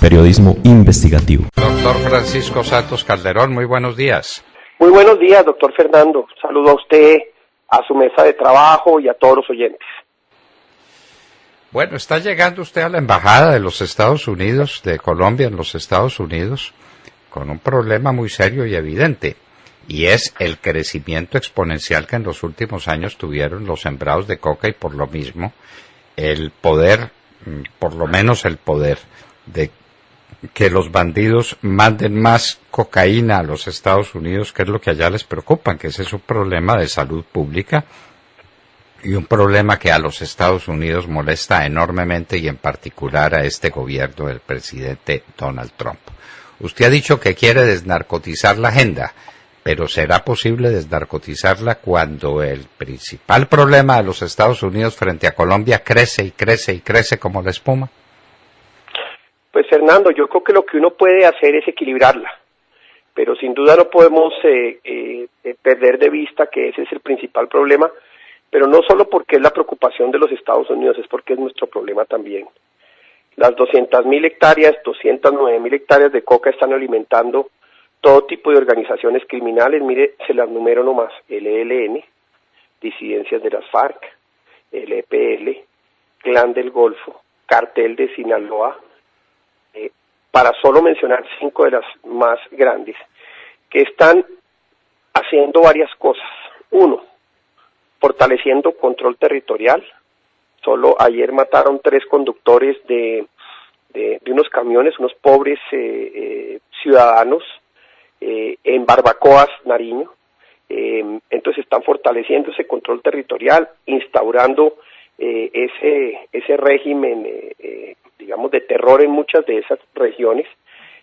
periodismo investigativo. Doctor Francisco Santos Calderón, muy buenos días. Muy buenos días, doctor Fernando. Saludo a usted, a su mesa de trabajo y a todos los oyentes. Bueno, está llegando usted a la Embajada de los Estados Unidos, de Colombia en los Estados Unidos, con un problema muy serio y evidente, y es el crecimiento exponencial que en los últimos años tuvieron los sembrados de coca y por lo mismo el poder, por lo menos el poder de que los bandidos manden más cocaína a los Estados Unidos, que es lo que allá les preocupa, que ese es un problema de salud pública y un problema que a los Estados Unidos molesta enormemente y en particular a este gobierno del presidente Donald Trump. Usted ha dicho que quiere desnarcotizar la agenda, pero ¿será posible desnarcotizarla cuando el principal problema de los Estados Unidos frente a Colombia crece y crece y crece como la espuma? Pues Fernando, yo creo que lo que uno puede hacer es equilibrarla, pero sin duda no podemos perder de vista que ese es el principal problema, pero no solo porque es la preocupación de los Estados Unidos, es porque es nuestro problema también. Las 200.000 hectáreas, 209.000 hectáreas de coca están alimentando todo tipo de organizaciones criminales. Mire, se las numero nomás: el ELN, disidencias de las FARC, el EPL, Clan del Golfo, Cartel de Sinaloa, para solo mencionar 5 de las más grandes, que están haciendo varias cosas. Uno, fortaleciendo control territorial. Solo ayer mataron 3 conductores de unos camiones, unos pobres ciudadanos, en Barbacoas, Nariño. Entonces están fortaleciendo ese control territorial, instaurando ese régimen, digamos, de terror en muchas de esas regiones,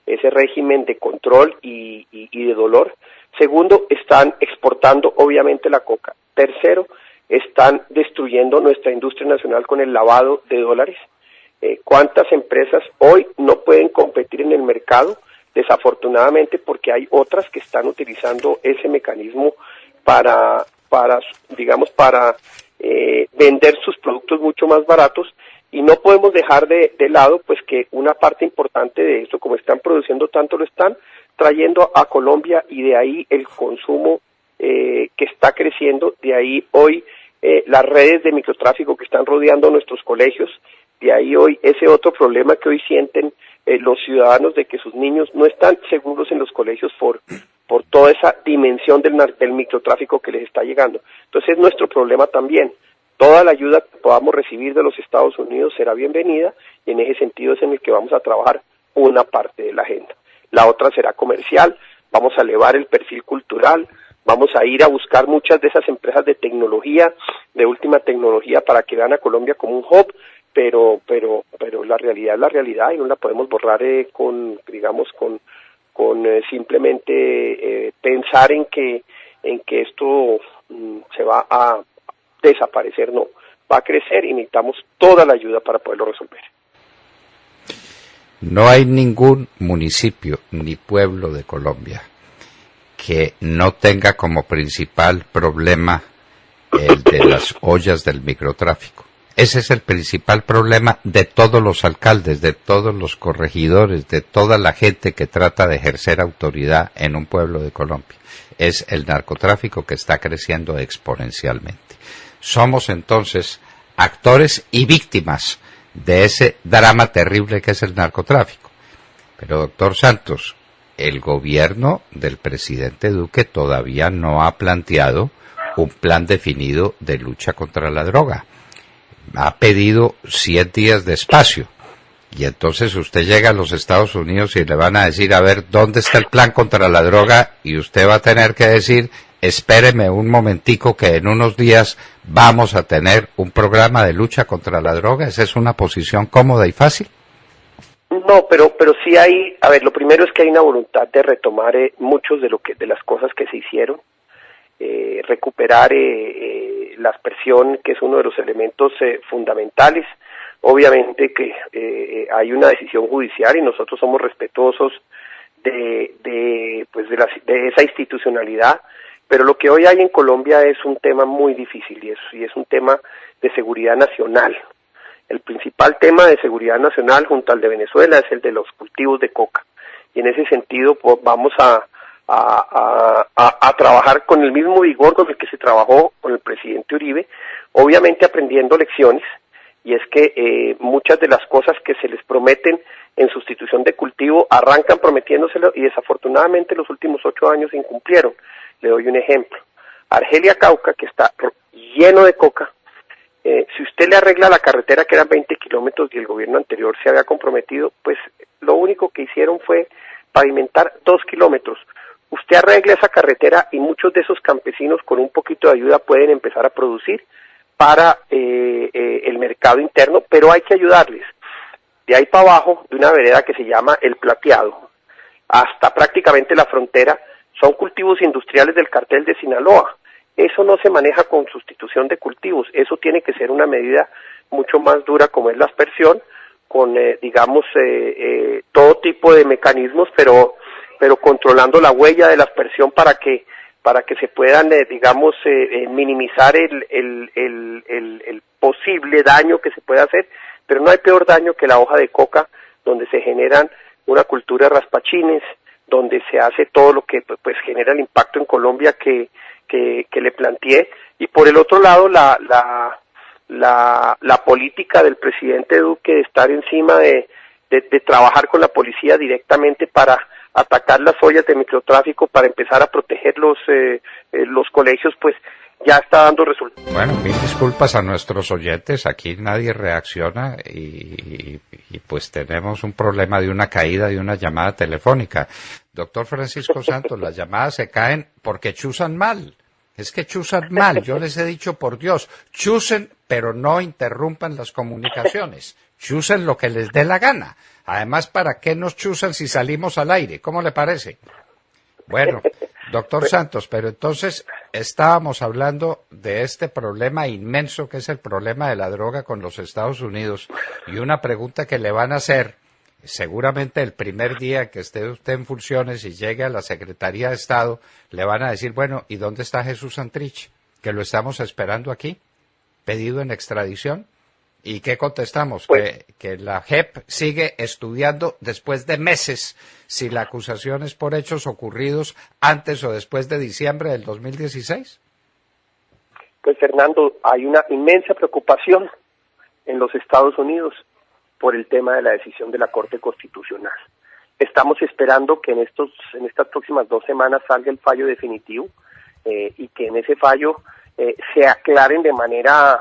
ese régimen de control y de dolor. Segundo, están exportando obviamente la coca. Tercero, están destruyendo nuestra industria nacional con el lavado de dólares. ¿Cuántas empresas hoy no pueden competir en el mercado? Desafortunadamente, porque hay otras que están utilizando ese mecanismo para vender sus productos mucho más baratos, y no podemos dejar de lado pues que una parte importante de esto, como están produciendo tanto, lo están trayendo a Colombia, y de ahí el consumo que está creciendo, de ahí hoy las redes de microtráfico que están rodeando nuestros colegios, de ahí hoy ese otro problema que hoy sienten los ciudadanos de que sus niños no están seguros en los colegios por toda esa dimensión del microtráfico que les está llegando. Entonces es nuestro problema también. Toda la ayuda que podamos recibir de los Estados Unidos será bienvenida, y en ese sentido es en el que vamos a trabajar una parte de la agenda. La otra será comercial, vamos a elevar el perfil cultural, vamos a ir a buscar muchas de esas empresas de tecnología, de última tecnología, para que vean a Colombia como un hub, pero la realidad es la realidad y no la podemos borrar con simplemente pensar en que esto se va a desaparecer. No, va a crecer y necesitamos toda la ayuda para poderlo resolver. No hay ningún municipio ni pueblo de Colombia que no tenga como principal problema el de las ollas del microtráfico. Ese es el principal problema de todos los alcaldes, de todos los corregidores, de toda la gente que trata de ejercer autoridad en un pueblo de Colombia. Es el narcotráfico que está creciendo exponencialmente. Somos entonces actores y víctimas de ese drama terrible que es el narcotráfico. Pero, doctor Santos, el gobierno del presidente Duque todavía no ha planteado un plan definido de lucha contra la droga. Ha pedido 100 días de espacio. Y entonces usted llega a los Estados Unidos y le van a decir, a ver, ¿dónde está el plan contra la droga? Y usted va a tener que decir, espéreme un momentico que en unos días vamos a tener un programa de lucha contra la droga. ¿Esa es una posición cómoda y fácil? No, pero sí hay, a ver, lo primero es que hay una voluntad de retomar muchos de las cosas que se hicieron, recuperar la aspersión, que es uno de los elementos fundamentales. Obviamente que hay una decisión judicial y nosotros somos respetuosos de esa institucionalidad, pero lo que hoy hay en Colombia es un tema muy difícil y es un tema de seguridad nacional. El principal tema de seguridad nacional junto al de Venezuela es el de los cultivos de coca. Y en ese sentido pues, vamos a trabajar con el mismo vigor con el que se trabajó con el presidente Uribe, obviamente aprendiendo lecciones, y es que muchas de las cosas que se les prometen en sustitución de cultivo arrancan prometiéndoselo y desafortunadamente los últimos 8 años se incumplieron. Le doy un ejemplo. Argelia Cauca, que está lleno de coca, si usted le arregla la carretera que eran 20 kilómetros y el gobierno anterior se había comprometido, pues lo único que hicieron fue pavimentar 2 kilómetros. Usted arregla esa carretera y muchos de esos campesinos con un poquito de ayuda pueden empezar a producir para el mercado interno, pero hay que ayudarles. De ahí para abajo, de una vereda que se llama El Plateado, hasta prácticamente la frontera, son cultivos industriales del cartel de Sinaloa. Eso no se maneja con sustitución de cultivos, eso tiene que ser una medida mucho más dura como es la aspersión, con todo tipo de mecanismos, pero controlando la huella de la aspersión para que se puedan minimizar el posible daño que se puede hacer, pero no hay peor daño que la hoja de coca, donde se generan una cultura de raspachines, donde se hace todo lo que pues genera el impacto en Colombia que le planteé, y por el otro lado la política del presidente Duque de estar encima de trabajar con la policía directamente para atacar las ollas de microtráfico, para empezar a proteger los colegios, pues ya está dando resultados. Bueno, mil disculpas a nuestros oyentes, aquí nadie reacciona y pues tenemos un problema de una caída de una llamada telefónica. Doctor Francisco Santos, las llamadas se caen porque chusan mal. Es que chusan mal, yo les he dicho por Dios, chusen pero no interrumpan las comunicaciones, chusen lo que les dé la gana. Además, ¿para qué nos chusan si salimos al aire? ¿Cómo le parece? Bueno, doctor Santos, pero entonces estábamos hablando de este problema inmenso que es el problema de la droga con los Estados Unidos, y una pregunta que le van a hacer seguramente el primer día que esté usted en funciones y llegue a la Secretaría de Estado, le van a decir, bueno, ¿y dónde está Jesús Santrich? Que lo estamos esperando aquí, pedido en extradición. ¿Y qué contestamos? Pues, que la JEP sigue estudiando después de meses si la acusación es por hechos ocurridos antes o después de diciembre del 2016. Pues Fernando, hay una inmensa preocupación en los Estados Unidos por el tema de la decisión de la Corte Constitucional. Estamos esperando que en estas próximas 2 semanas salga el fallo definitivo y que en ese fallo se aclaren de manera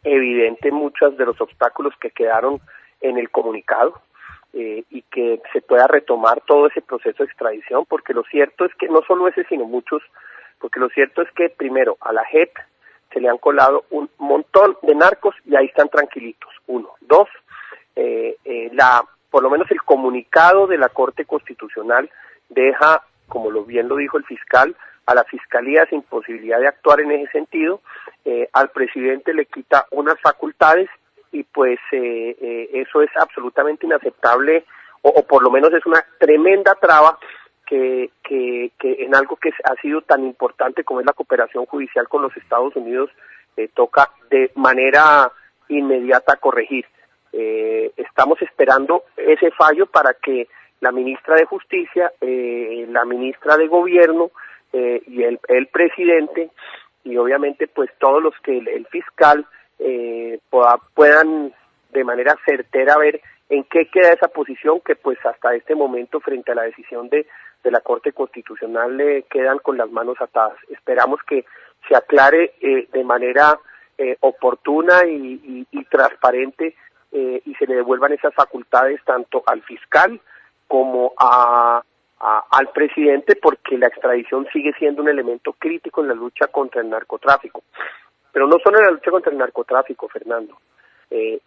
evidente muchos de los obstáculos que quedaron en el comunicado y que se pueda retomar todo ese proceso de extradición, porque lo cierto es que no solo ese, sino muchos, porque lo cierto es que primero a la JEP se le han colado un montón de narcos y ahí están tranquilitos, 1. 2, por lo menos el comunicado de la Corte Constitucional deja, como bien lo dijo el fiscal, a la Fiscalía sin posibilidad de actuar en ese sentido, al presidente le quita unas facultades y pues eso es absolutamente inaceptable o por lo menos es una tremenda traba que en algo que ha sido tan importante como es la cooperación judicial con los Estados Unidos toca de manera inmediata corregir. Estamos esperando ese fallo para que la ministra de Justicia, la ministra de Gobierno y el presidente y obviamente pues todos los que el fiscal puedan de manera certera ver en qué queda esa posición que pues hasta este momento frente a la decisión de la Corte Constitucional le quedan con las manos atadas. Esperamos que se aclare de manera oportuna y transparente y se le devuelvan esas facultades tanto al fiscal como al presidente, porque la extradición sigue siendo un elemento crítico en la lucha contra el narcotráfico. Pero no solo en la lucha contra el narcotráfico, Fernando,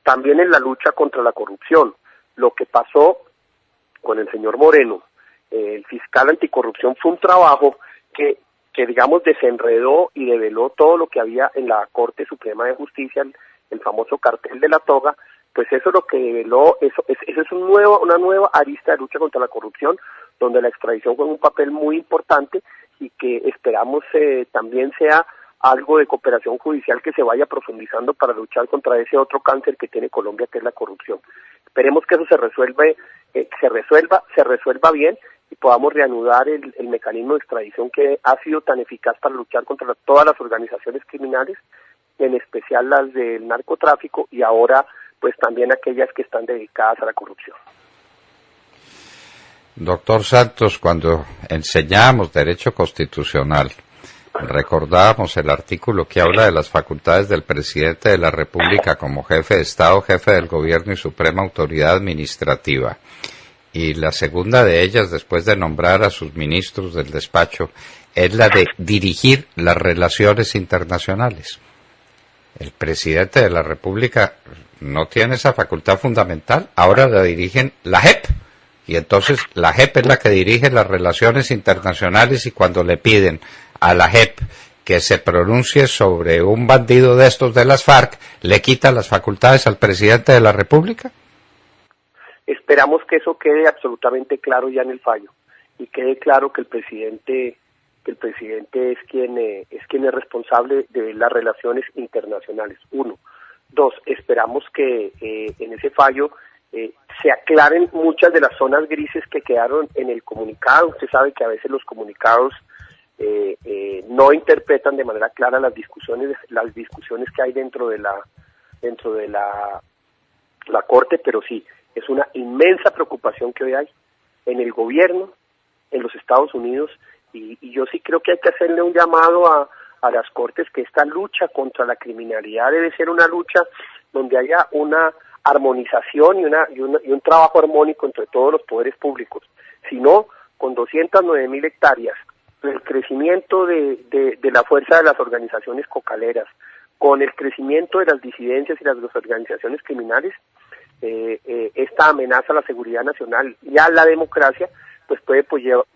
también en la lucha contra la corrupción. Lo que pasó con el señor Moreno, el fiscal anticorrupción, fue un trabajo que digamos desenredó y develó todo lo que había en la Corte Suprema de Justicia, el famoso cartel de la toga. Pues eso es lo que develó, eso es una nueva arista de lucha contra la corrupción, donde la extradición juega un papel muy importante y que esperamos también sea algo de cooperación judicial que se vaya profundizando para luchar contra ese otro cáncer que tiene Colombia, que es la corrupción. Esperemos que eso se resuelva bien y podamos reanudar el mecanismo de extradición que ha sido tan eficaz para luchar contra todas las organizaciones criminales, en especial las del narcotráfico y ahora pues también aquellas que están dedicadas a la corrupción. Doctor Santos, cuando enseñamos derecho constitucional, recordábamos el artículo que habla de las facultades del presidente de la República como jefe de Estado, jefe del gobierno y suprema autoridad administrativa. Y la segunda de ellas, después de nombrar a sus ministros del despacho, es la de dirigir las relaciones internacionales. El presidente de la República no tiene esa facultad fundamental, ahora la dirigen la JEP. Y entonces la JEP es la que dirige las relaciones internacionales y cuando le piden a la JEP que se pronuncie sobre un bandido de estos de las FARC, ¿le quita las facultades al presidente de la República? Esperamos que eso quede absolutamente claro ya en el fallo y quede claro que el presidente es quien es responsable de las relaciones internacionales. 1. 2. Esperamos que en ese fallo se aclaren muchas de las zonas grises que quedaron en el comunicado. Usted sabe que a veces los comunicados no interpretan de manera clara las discusiones que hay dentro de la Corte, pero sí, es una inmensa preocupación que hoy hay en el gobierno, en los Estados Unidos, y yo sí creo que hay que hacerle un llamado a las Cortes que esta lucha contra la criminalidad debe ser una lucha donde haya una armonización y un trabajo armónico entre todos los poderes públicos. Si no, con 209.000 hectáreas, el crecimiento de la fuerza de las organizaciones cocaleras, con el crecimiento de las disidencias y las organizaciones criminales, esta amenaza a la seguridad nacional y a la democracia, pues puede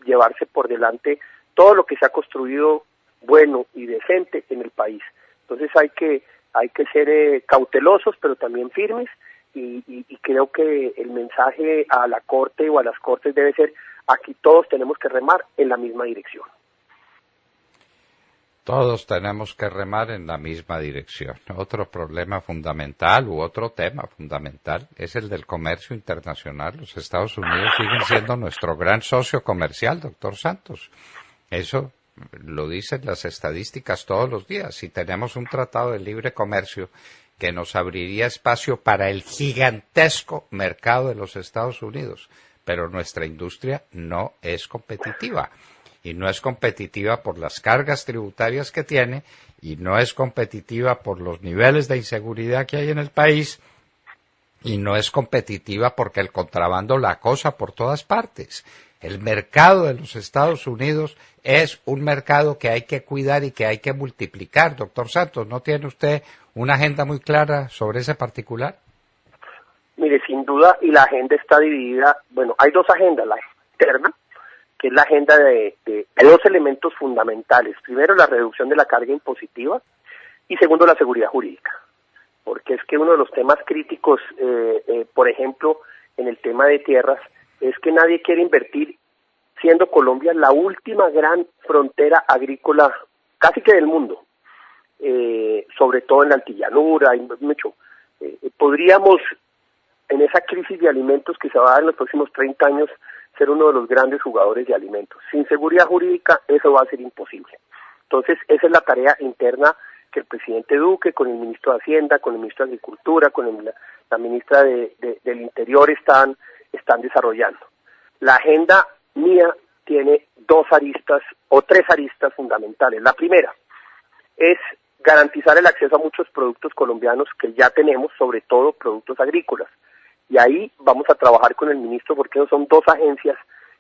llevarse por delante todo lo que se ha construido bueno y decente en el país. Entonces hay que ser cautelosos, pero también firmes, y creo que el mensaje a la Corte o a las Cortes debe ser: aquí todos tenemos que remar en la misma dirección. Todos tenemos que remar en la misma dirección. Otro problema fundamental u otro tema fundamental es el del comercio internacional. Los Estados Unidos siguen siendo nuestro gran socio comercial, doctor Santos. Eso lo dicen las estadísticas todos los días. Si tenemos un tratado de libre comercio que nos abriría espacio para el gigantesco mercado de los Estados Unidos, pero nuestra industria no es competitiva. Y no es competitiva por las cargas tributarias que tiene, y no es competitiva por los niveles de inseguridad que hay en el país, y no es competitiva porque el contrabando la acosa por todas partes. El mercado de los Estados Unidos es un mercado que hay que cuidar y que hay que multiplicar. Doctor Santos, ¿no tiene usted una agenda muy clara sobre ese particular? Mire, sin duda, y la agenda está dividida. Bueno, hay dos agendas: la interna, que es la agenda de dos elementos fundamentales. Primero, la reducción de la carga impositiva, y segundo, la seguridad jurídica. Porque es que uno de los temas críticos, por ejemplo, en el tema de tierras, es que nadie quiere invertir, siendo Colombia la última gran frontera agrícola casi que del mundo, sobre todo en la antillanura, hay mucho. Podríamos, en esa crisis de alimentos que se va a dar en los próximos 30 años, ser uno de los grandes jugadores de alimentos. Sin seguridad jurídica eso va a ser imposible. Entonces esa es la tarea interna que el presidente Duque, con el ministro de Hacienda, con el ministro de Agricultura, con la ministra del Interior están desarrollando. La agenda mía tiene dos aristas o tres aristas fundamentales. La primera es garantizar el acceso a muchos productos colombianos que ya tenemos, sobre todo productos agrícolas. Y ahí vamos a trabajar con el ministro, porque son dos agencias,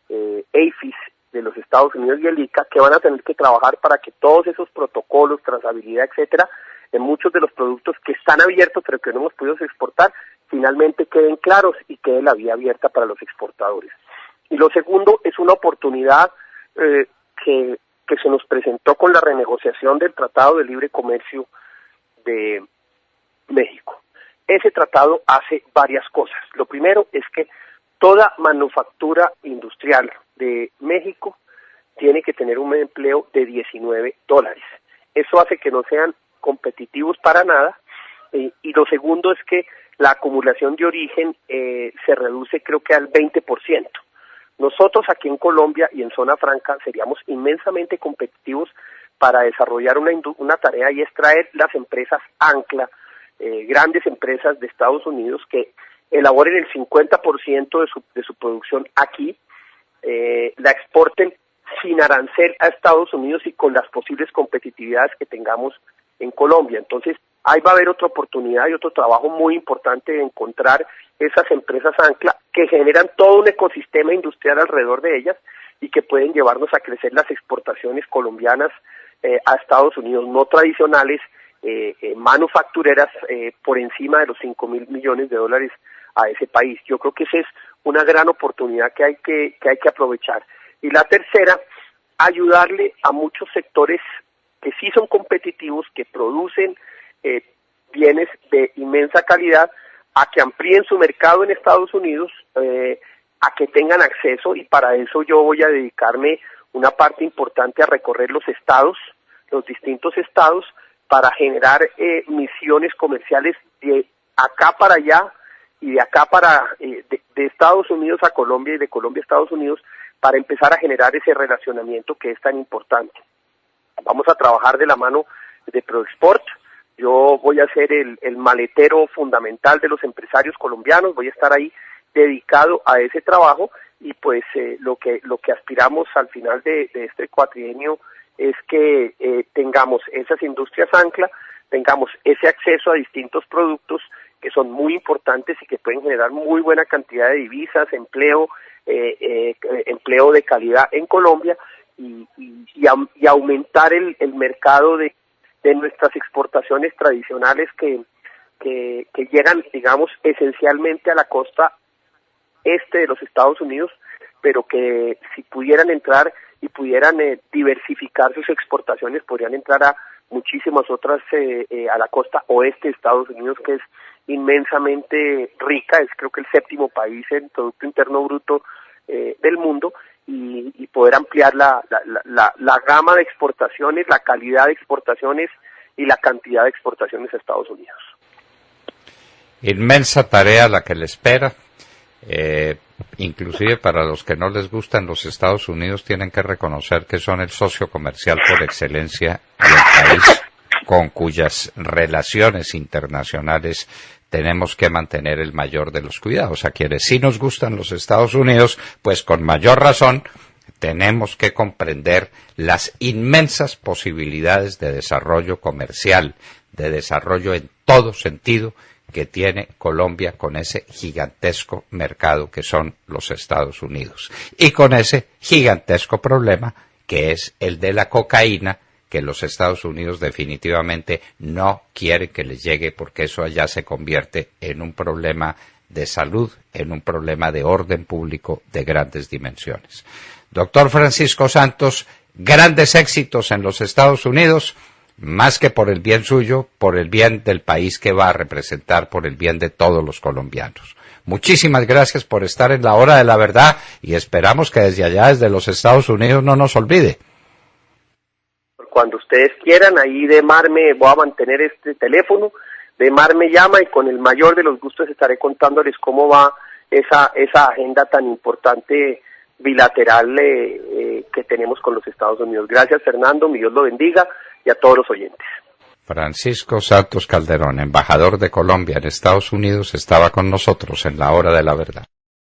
APHIS de los Estados Unidos y el ICA, que van a tener que trabajar para que todos esos protocolos, trazabilidad, etcétera, en muchos de los productos que están abiertos pero que no hemos podido exportar, finalmente queden claros y quede la vía abierta para los exportadores. Y lo segundo es una oportunidad que se nos presentó con la renegociación del Tratado de Libre Comercio de México. Ese tratado hace varias cosas. Lo primero es que toda manufactura industrial de México tiene que tener un empleo de $19. eso hace que no sean competitivos para nada, y lo segundo es que la acumulación de origen se reduce creo que al 20%. Nosotros aquí en Colombia y en Zona Franca seríamos inmensamente competitivos para desarrollar una tarea, y es traer las empresas ancla, grandes empresas de Estados Unidos que elaboren el 50% de su producción aquí, la exporten sin arancel a Estados Unidos y con las posibles competitividades que tengamos en Colombia. Entonces, ahí va a haber otra oportunidad y otro trabajo muy importante de encontrar esas empresas ancla que generan todo un ecosistema industrial alrededor de ellas y que pueden llevarnos a crecer las exportaciones colombianas a Estados Unidos, no tradicionales, manufactureras, por encima de los $5.000 millones a ese país. Yo creo que esa es una gran oportunidad que hay que aprovechar. Y la tercera, ayudarle a muchos sectores que sí son competitivos, que producen bienes de inmensa calidad, a que amplíen su mercado en Estados Unidos, a que tengan acceso, y para eso yo voy a dedicarme una parte importante a recorrer los estados, los distintos estados, para generar misiones comerciales de acá para allá y de acá de Estados Unidos a Colombia y de Colombia a Estados Unidos, para empezar a generar ese relacionamiento que es tan importante. Vamos a trabajar de la mano de ProExport. Yo voy a ser el maletero fundamental de los empresarios colombianos, voy a estar ahí dedicado a ese trabajo, y pues lo que aspiramos al final de este cuatrienio es que tengamos esas industrias ancla, tengamos ese acceso a distintos productos que son muy importantes y que pueden generar muy buena cantidad de divisas, empleo de calidad en Colombia, y aumentar el mercado de nuestras exportaciones tradicionales que llegan, digamos, esencialmente a la costa este de los Estados Unidos, pero que si pudieran entrar y pudieran diversificar sus exportaciones, podrían entrar a muchísimas otras, a la costa oeste de Estados Unidos, que es inmensamente rica, es creo que el 7º país en Producto Interno Bruto del mundo, y poder ampliar la gama de exportaciones, la calidad de exportaciones y la cantidad de exportaciones a Estados Unidos. Inmensa tarea la que le espera. Inclusive para los que no les gustan los Estados Unidos, tienen que reconocer que son el socio comercial por excelencia y el país con cuyas relaciones internacionales tenemos que mantener el mayor de los cuidados. A quienes sí nos gustan los Estados Unidos, pues con mayor razón tenemos que comprender las inmensas posibilidades de desarrollo comercial, de desarrollo en todo sentido, que tiene Colombia con ese gigantesco mercado que son los Estados Unidos, y con ese gigantesco problema que es el de la cocaína, que los Estados Unidos definitivamente no quieren que les llegue, porque eso allá se convierte en un problema de salud, en un problema de orden público de grandes dimensiones. Doctor Francisco Santos, grandes éxitos en los Estados Unidos, más que por el bien suyo, por el bien del país que va a representar, por el bien de todos los colombianos. Muchísimas gracias por estar en la hora de la verdad, y esperamos que desde allá, desde los Estados Unidos, no nos olvide. Cuando ustedes quieran, ahí Demar voy a mantener este teléfono, Demar me llama y con el mayor de los gustos estaré contándoles cómo va esa agenda tan importante bilateral que tenemos con los Estados Unidos. Gracias, Fernando, mi Dios lo bendiga, y a todos los oyentes. Francisco Santos Calderón, embajador de Colombia en Estados Unidos, estaba con nosotros en la hora de la verdad.